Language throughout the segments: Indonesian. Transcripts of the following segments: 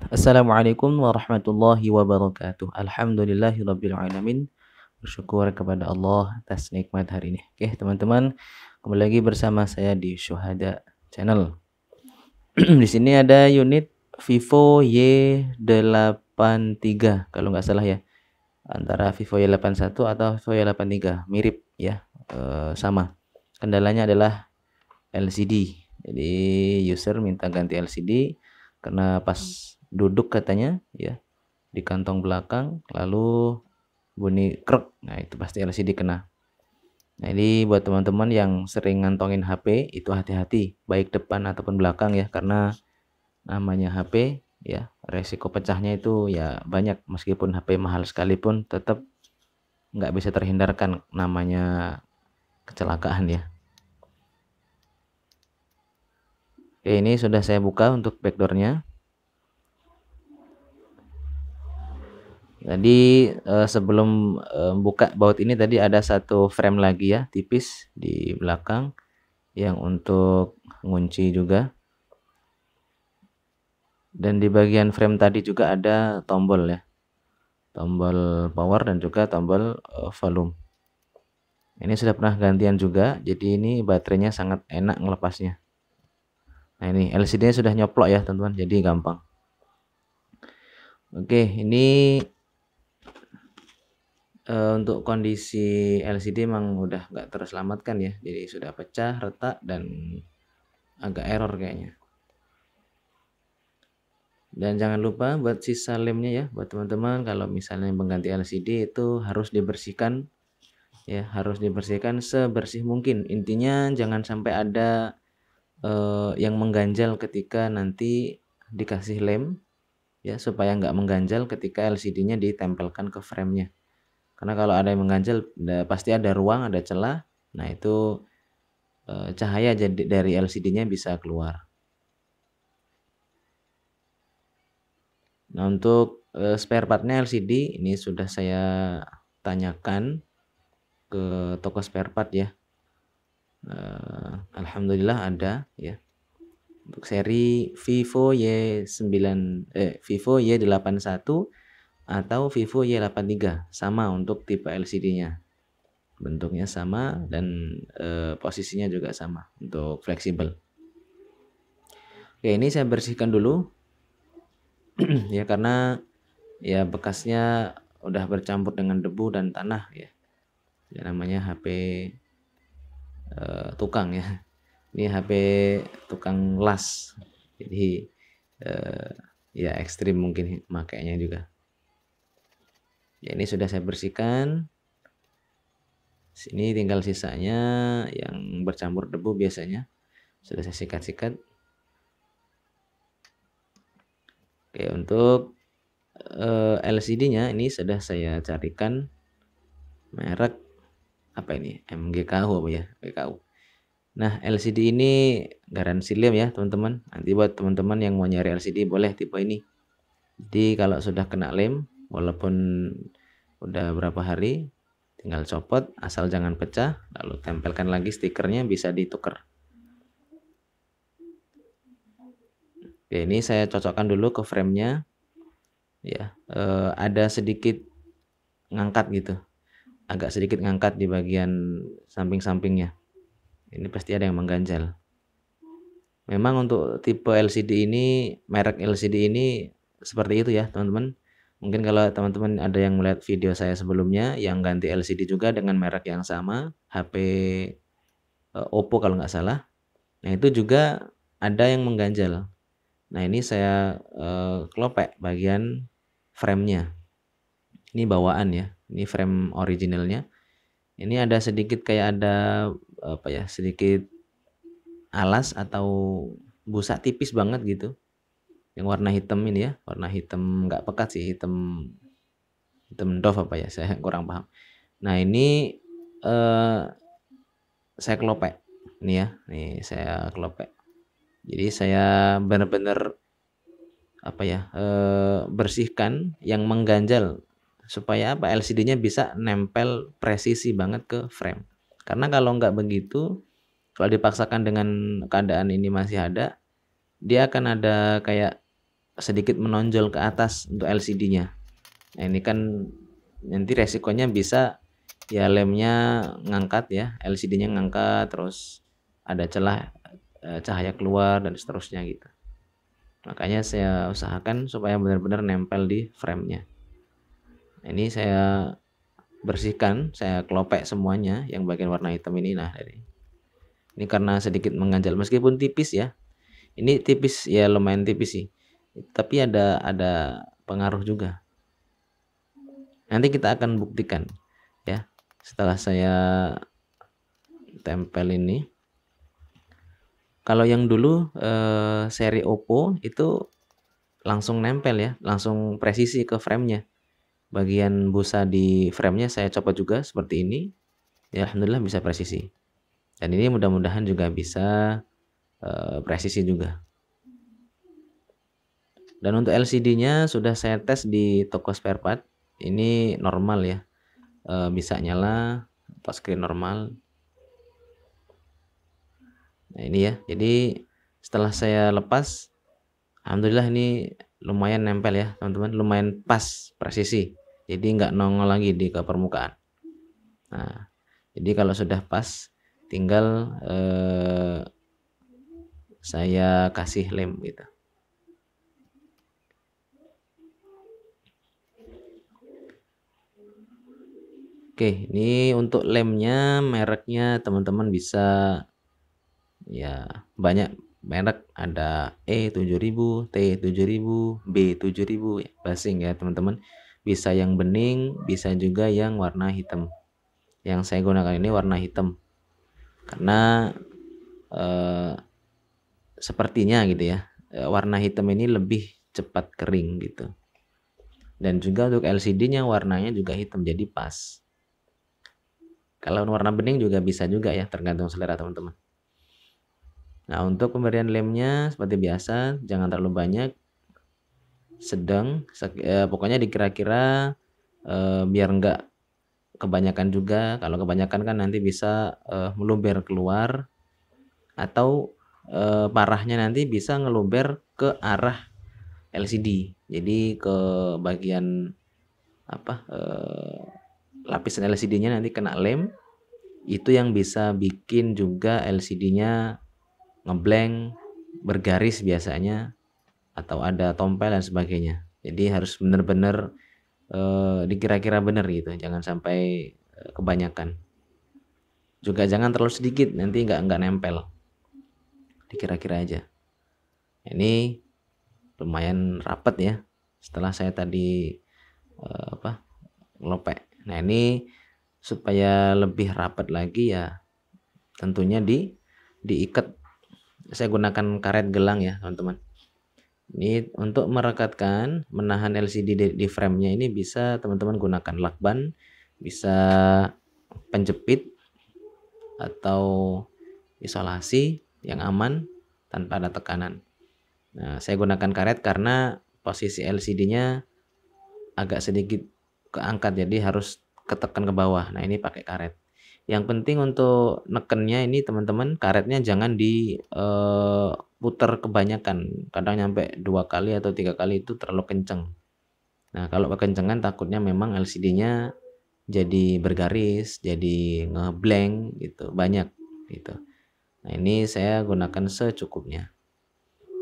Assalamualaikum warahmatullahi wabarakatuh. Alhamdulillahirabbil alamin. Bersyukur kepada Allah atas nikmat hari ini. Oke, teman-teman, kembali lagi bersama saya di Syuhada Channel. Di sini ada unit Vivo Y83 kalau nggak salah ya. Antara Vivo Y81 atau Vivo Y83, mirip ya. Sama. Kendalanya adalah LCD. Jadi user minta ganti LCD karena pas duduk katanya ya di kantong belakang lalu bunyi krek. Nah, itu pasti LCD kena. Nah, ini buat teman-teman yang sering ngantongin HP itu hati-hati, baik depan ataupun belakang ya, karena namanya HP ya, resiko pecahnya itu ya banyak. Meskipun HP mahal sekalipun tetap nggak bisa terhindarkan namanya kecelakaan ya. Oke, ini sudah saya buka untuk backdoornya. Tadi sebelum buka baut ini tadi ada satu frame lagi ya, tipis di belakang yang untuk ngunci juga. Dan di bagian frame tadi juga ada tombol ya. Tombol power dan juga tombol volume. Ini sudah pernah gantian juga, jadi ini baterainya sangat enak ngelepasnya. Nah, ini LCD-nya sudah nyoplok ya, teman-teman, jadi gampang. Oke, ini untuk kondisi LCD memang udah nggak terselamatkan ya, jadi sudah pecah, retak, dan agak error kayaknya. Dan jangan lupa buat sisa lemnya ya, buat teman-teman kalau misalnya mengganti LCD itu harus dibersihkan ya, harus dibersihkan sebersih mungkin. Intinya jangan sampai ada yang mengganjal ketika nanti dikasih lem ya, supaya nggak mengganjal ketika LCD-nya ditempelkan ke frame-nya. Karena kalau ada yang mengganjal pasti ada ruang, ada celah. Nah, itu cahaya dari LCD-nya bisa keluar. Nah, untuk spare partnya LCD ini sudah saya tanyakan ke toko spare part ya. Alhamdulillah ada ya. Untuk seri Vivo Y81 atau Vivo Y83 sama untuk tipe LCD-nya. Bentuknya sama dan posisinya juga sama untuk fleksibel. Oke, ini saya bersihkan dulu ya, karena ya bekasnya udah bercampur dengan debu dan tanah ya. Ya namanya HP tukang ya. Ini HP tukang las. Jadi ya ekstrim mungkin makainya juga. Ya, ini sudah saya bersihkan. Sini tinggal sisanya yang bercampur debu biasanya. Sudah saya sikat-sikat. Oke, untuk LCD-nya ini sudah saya carikan merek apa ini? MGKU apa ya? MGKU. Nah, LCD ini garansi lem ya, teman-teman. Nanti buat teman-teman yang mau nyari LCD boleh tipe ini. Jadi kalau sudah kena lem, walaupun udah berapa hari, tinggal copot, asal jangan pecah, lalu tempelkan lagi stikernya, bisa ditukar. Oke, ini saya cocokkan dulu ke frame-nya. Ya, ada sedikit ngangkat gitu, agak sedikit ngangkat di bagian samping-sampingnya. Ini pasti ada yang mengganjal. Memang untuk tipe LCD ini, merek LCD ini seperti itu ya, teman-teman. Mungkin kalau teman-teman ada yang melihat video saya sebelumnya yang ganti LCD juga dengan merek yang sama, HP Oppo kalau nggak salah. Nah, itu juga ada yang mengganjal. Nah, ini saya kelopek bagian frame-nya. Ini bawaan ya, ini frame originalnya. Ini ada sedikit kayak ada apa ya, sedikit alas atau busa tipis banget gitu. Yang warna hitam ini ya, warna hitam nggak pekat sih, hitam doff apa ya, saya kurang paham. Nah, ini saya kelopek ini ya, nih saya kelopek. Jadi saya benar-benar apa ya, bersihkan yang mengganjal supaya apa, LCD-nya bisa nempel presisi banget ke frame. Karena kalau nggak begitu, kalau dipaksakan dengan keadaan ini masih ada, dia akan ada kayak sedikit menonjol ke atas untuk LCD-nya. Nah, ini kan nanti resikonya bisa ya lemnya ngangkat ya, LCD-nya ngangkat, terus ada celah cahaya keluar dan seterusnya gitu. Makanya saya usahakan supaya benar-benar nempel di frame-nya. Nah, ini saya bersihkan, saya kelopek semuanya yang bagian warna hitam ini. Nah, ini karena sedikit mengganjal meskipun tipis ya. Ini tipis ya, lumayan tipis sih. Tapi ada pengaruh juga. Nanti kita akan buktikan ya setelah saya tempel ini. Kalau yang dulu seri Oppo itu langsung nempel ya, langsung presisi ke frame-nya. Bagian busa di frame-nya saya copot juga seperti ini. Ya alhamdulillah bisa presisi. Dan ini mudah-mudahan juga bisa presisi juga. Dan untuk LCD-nya sudah saya tes di toko spare part. Ini normal ya. Bisa nyala, touchscreen normal. Nah, ini ya. Jadi setelah saya lepas, alhamdulillah ini lumayan nempel ya, teman-teman. Lumayan pas presisi. Jadi nggak nongol lagi di ke permukaan. Nah, jadi kalau sudah pas, tinggal saya kasih lem gitu. Oke, ini untuk lemnya mereknya teman-teman bisa ya banyak merek, ada E7000, T7000, B7000 ya, basing ya teman-teman. Bisa yang bening, bisa juga yang warna hitam. Yang saya gunakan ini warna hitam karena sepertinya gitu ya, warna hitam ini lebih cepat kering gitu. Dan juga untuk LCD-nya warnanya juga hitam, jadi pas. Kalau warna bening juga bisa juga ya, tergantung selera teman-teman. Nah, untuk pemberian lemnya seperti biasa, jangan terlalu banyak, sedang, pokoknya dikira-kira biar enggak kebanyakan juga. Kalau kebanyakan kan nanti bisa meluber keluar, atau parahnya nanti bisa ngeluber ke arah LCD. Jadi ke bagian apa lapisan LCD-nya nanti kena lem, itu yang bisa bikin juga LCD-nya ngeblank, bergaris biasanya, atau ada tompel dan sebagainya. Jadi harus benar-benar dikira-kira benar gitu, jangan sampai kebanyakan. Juga jangan terlalu sedikit, nanti nggak nempel. Dikira-kira aja. Ini lumayan rapet ya. Setelah saya tadi ngelopek. Nah, ini supaya lebih rapat lagi ya tentunya diikat. Saya gunakan karet gelang ya teman-teman. Ini untuk merekatkan, menahan LCD di frame-nya ini bisa teman-teman gunakan lakban, bisa penjepit, atau isolasi yang aman tanpa ada tekanan. Nah, saya gunakan karet karena posisi LCD-nya agak sedikit keangkat, jadi harus ketekan ke bawah. Nah, ini pakai karet. Yang penting untuk nekennya ini teman-teman, karetnya jangan diputar kebanyakan. Kadang nyampe 2 kali atau 3 kali itu terlalu kenceng. Nah, kalau kekencengan takutnya memang LCD-nya jadi bergaris, jadi ngeblank gitu, banyak gitu. Nah, ini saya gunakan secukupnya.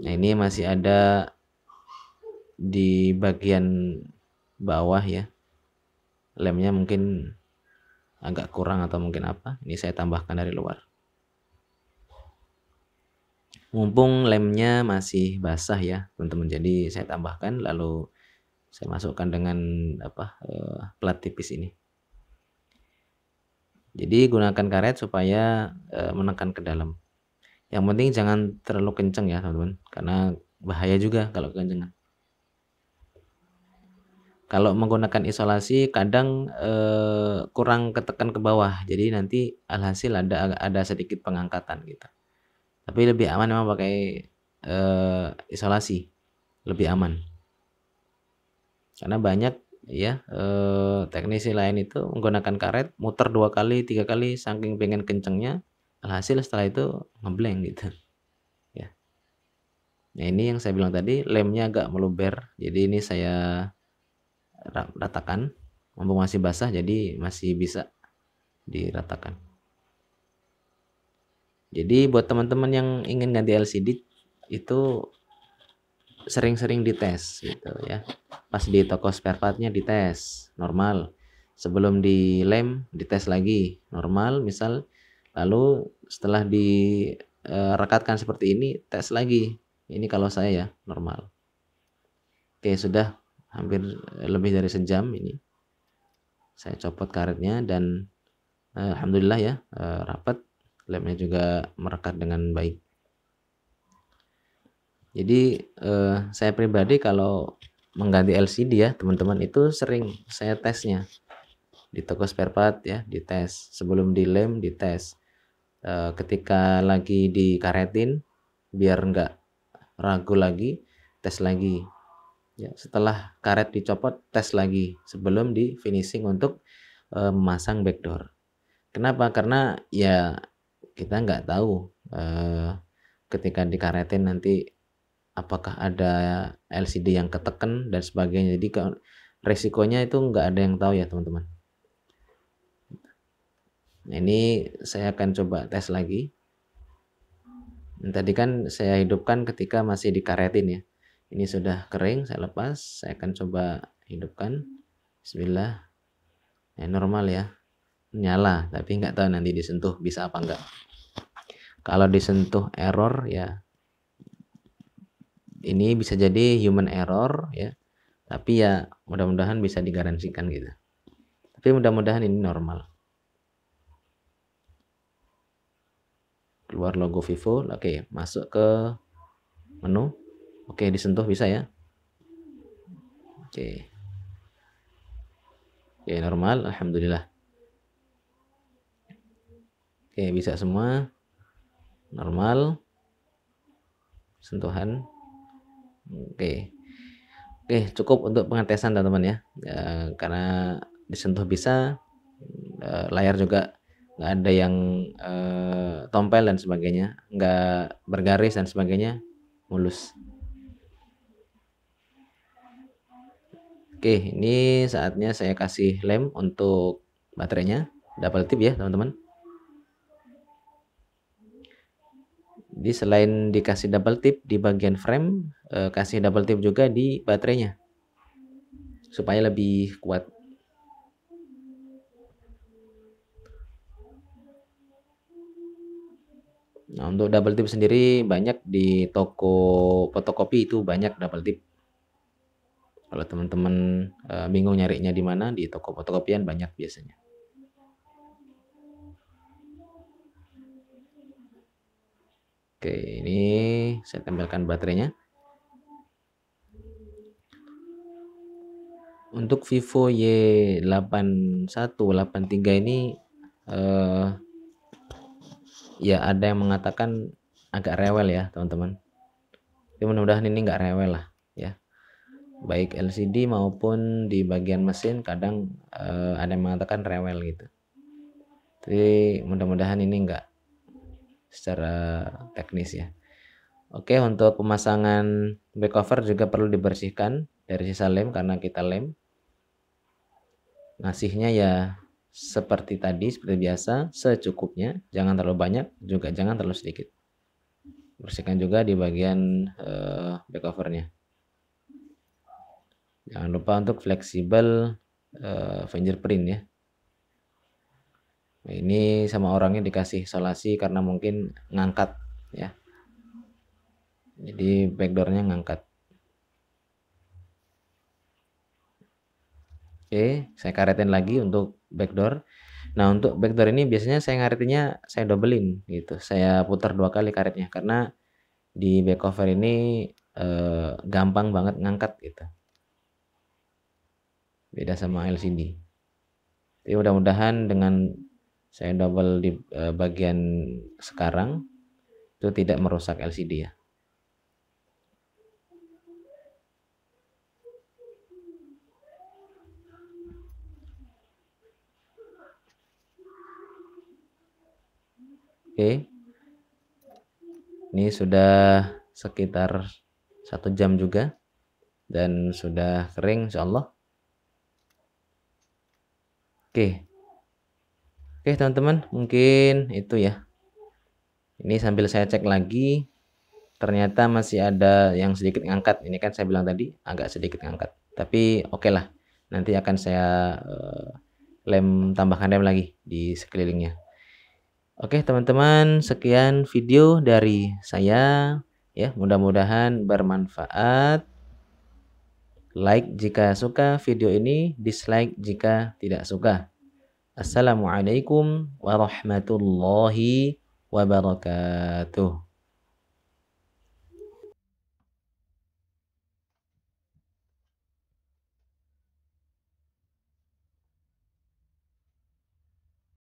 Nah, ini masih ada di bagian bawah ya, lemnya mungkin agak kurang atau mungkin apa, ini saya tambahkan dari luar. Mumpung lemnya masih basah ya teman-teman, jadi saya tambahkan, lalu saya masukkan dengan plat tipis ini. Jadi gunakan karet supaya menekan ke dalam. Yang penting jangan terlalu kenceng ya teman-teman, karena bahaya juga kalau kekencengan. Kalau menggunakan isolasi kadang kurang ketekan ke bawah, jadi nanti alhasil ada sedikit pengangkatan gitu. Tapi lebih aman memang pakai isolasi, lebih aman. Karena banyak ya teknisi lain itu menggunakan karet, muter 2 kali 3 kali saking pengen kencengnya, alhasil setelah itu ngeblank gitu ya. Nah, ini yang saya bilang tadi, lemnya agak meluber, jadi ini saya ratakan, mumpung masih basah jadi masih bisa diratakan. Jadi buat teman-teman yang ingin ganti LCD itu sering-sering dites gitu ya. Pas di toko spare partnya dites normal, sebelum dilem dites lagi normal misal, lalu setelah direkatkan seperti ini tes lagi. Ini kalau saya ya normal. Oke, sudah hampir lebih dari sejam ini saya copot karetnya dan alhamdulillah ya rapat, lemnya juga merekat dengan baik. Jadi saya pribadi kalau mengganti LCD ya teman-teman itu sering saya tesnya di toko spare part ya, dites sebelum dilem, dites ketika lagi dikaretin biar nggak ragu lagi, tes lagi ya. Setelah karet dicopot tes lagi sebelum di finishing untuk memasang backdoor. Kenapa? Karena ya kita nggak tahu ketika dikaretin nanti apakah ada LCD yang keteken dan sebagainya. Jadi resikonya itu nggak ada yang tahu ya teman-teman. Nah, ini saya akan coba tes lagi. Tadi kan saya hidupkan ketika masih dikaretin ya. Ini sudah kering, saya lepas. Saya akan coba hidupkan. Bismillah. Ya, normal ya. Nyala, tapi nggak tahu nanti disentuh bisa apa enggak. Kalau disentuh error ya ini bisa jadi human error ya. Tapi ya mudah-mudahan bisa digaransikan gitu. Tapi mudah-mudahan ini normal. Keluar logo Vivo, oke, masuk ke menu. Oke, disentuh bisa ya. Oke. Oke, normal, alhamdulillah. Oke, bisa semua. Normal. Sentuhan. Oke. Oke, cukup untuk pengetesan teman-teman ya. Karena disentuh bisa, layar juga nggak ada yang tompel dan sebagainya, nggak bergaris dan sebagainya, mulus. Oke, ini saatnya saya kasih lem untuk baterainya, double tip ya teman-teman. Jadi selain dikasih double tip di bagian frame, kasih double tip juga di baterainya supaya lebih kuat. Nah, untuk double tip sendiri banyak di toko fotokopi, itu banyak double tip. Kalau teman-teman bingung nyarinya di mana, di toko fotokopian banyak biasanya. Oke, ini saya tempelkan baterainya. Untuk Vivo Y8183 ini ya ada yang mengatakan agak rewel ya teman-teman. Tapi mudah-mudahan ini nggak rewel lah ya. Baik LCD maupun di bagian mesin kadang ada yang mengatakan rewel gitu. Tapi mudah-mudahan ini nggak secara teknis ya. Oke, untuk pemasangan back cover juga perlu dibersihkan dari sisa lem karena kita lem. Ngasihnya ya seperti tadi, seperti biasa, secukupnya, jangan terlalu banyak, juga jangan terlalu sedikit. Bersihkan juga di bagian back covernya. Jangan lupa untuk fleksibel fingerprint ya. Nah, ini sama orangnya dikasih isolasi karena mungkin ngangkat ya. Jadi backdoornya ngangkat. Oke, saya karetin lagi untuk backdoor. Nah, untuk backdoor ini biasanya saya ngaretinnya saya dobelin gitu. Saya putar 2 kali karetnya karena di back cover ini gampang banget ngangkat gitu. Beda sama LCD. Jadi mudah-mudahan dengan saya double di bagian sekarang itu tidak merusak LCD ya. Oke. Ini sudah sekitar 1 jam juga dan sudah kering insyaallah. Oke. Oke teman-teman, mungkin itu ya. Ini sambil saya cek lagi, ternyata masih ada yang sedikit ngangkat. Ini kan saya bilang tadi agak sedikit ngangkat. Tapi oke lah, nanti akan saya tambahkan lem lagi di sekelilingnya. Oke teman-teman, sekian video dari saya ya, mudah-mudahan bermanfaat. Like jika suka video ini, dislike jika tidak suka. Assalamualaikum warahmatullahi wabarakatuh.